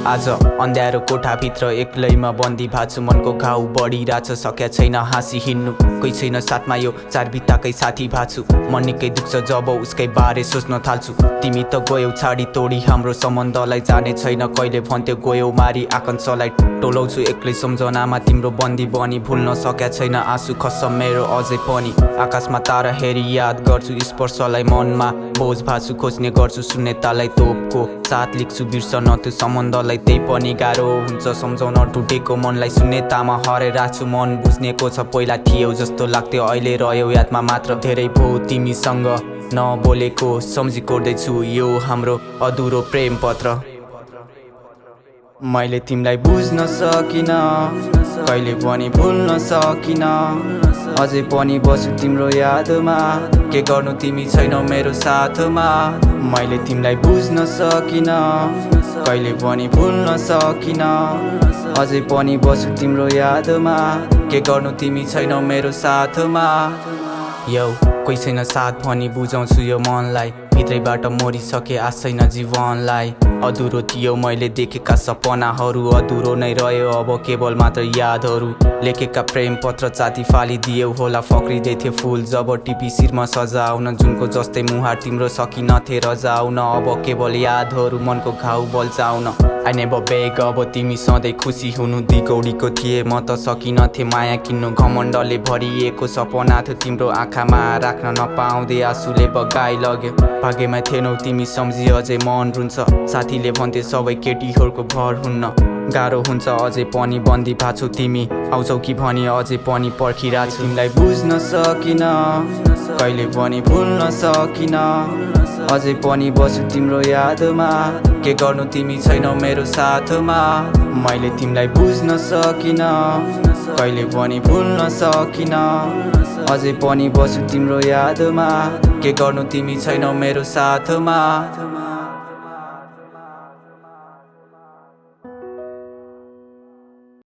आज अन्ध्यारो कोठाभित्र एक्लैमा बन्दी भाछु मनको घाउ बढिरहेछ सक्या छैन हाँसी हिँड्नु कोही छैन साथमा यो चार भित्ताकै साथी भाछु मन निकै दुख्छ जब उसकै बारे सोच्न थाल्छु तिमी त गयौ छाडी तोडी हाम्रो सम्बन्धलाई जाने छैन कहिले भन्थ्यो गयौ मारी आकांक्षालाई टोलाउँछु एक्लै सम्झनामा तिम्रो बन्दी बनी भुल्न सक्या छैन आँसु खस्छ मेरो अझै पनि आकाशमा तारा हेरी याद गर्छु स्पर्शलाई मनमा बोझ भाछु खोज्ने गर्छु शून्यतालाई तोपको साथ लिख्छु बिर्सन त्यो सम्बन्धलाई त्यही पनि गाह्रो हुन्छ सम्झाउन टुटेको मनलाई शून्यतामा हराइरहेछु मन बुझ्नेको छ पहिला थियौ जस्तो लाग्थ्यो अहिले रह्यौ यादमा मात्र धेरै भयो तिमीसँग नबोलेको सम्झी कोर्दैछु यो हाम्रो अधुरो प्रेम पत्र मैले तिमीलाई बुझ्न सकिन कहिले पनि भुल्न सकिन अझै पनि बस्छु तिम्रो यादमा के गर्नु तिमी छैनौ मेरो साथमा मैले तिमीलाई बुझ्न सकिन कहिले पनि भुल्न सकिन अझै पनि बस्छु तिम्रो यादमा के गर्नु तिमी छैनौ मेरो साथमा यौ कोही छैन साथ भनी बुझाउँछु यो मनलाई भित्रैबाट मरिसके आश छैन जीवनलाई अधुरो थियो मैले देखेका सपनाहरू अधुरो नै रह्यो अब केवल मात्र यादहरू लेखेका प्रेम पत्र चाती फालिदियौ होला फक्रिँदै थियो फुल जब टिपी शिरमा सजाउन जुनको जस्तै मुहार तिम्रो सकिनथे रजाउन अब केवल यादहरू मनको घाउ बल्झाउन I never beg अब तिमी सधैँ खुसी हुनु दिगौडीको थिए म त सकिनथे माया किन्नु घमण्डले भरिएको सपना थियो तिम्रो आँखामा राख्न नपाउँदै आँसुले बगाइ लग्यो भाग्यमा थिएनौ तिमी सम्झी अझै मन रुन्छ साथीले भन्थे सबै केटीहरूको भर हुन्न गाह्रो हुन्छ अझै पनि बन्दी भाछु तिमी आउँछौ कि भनी अझै पनि पर्खिरहेछु तिमीलाई बुझ्न सकिन कहिले पनि भुल्न सकिन अझै पनि बस्छु तिम्रो यादमा के गर्नु तिमी छैनौ मेरो साथमा मैले तिमीलाई बुझ्न सकिन कहिले पनि भुल्न सकिन अझै पनि बस्छु तिम्रो यादमा के गर्नु तिमी छैनौ मेरो साथमा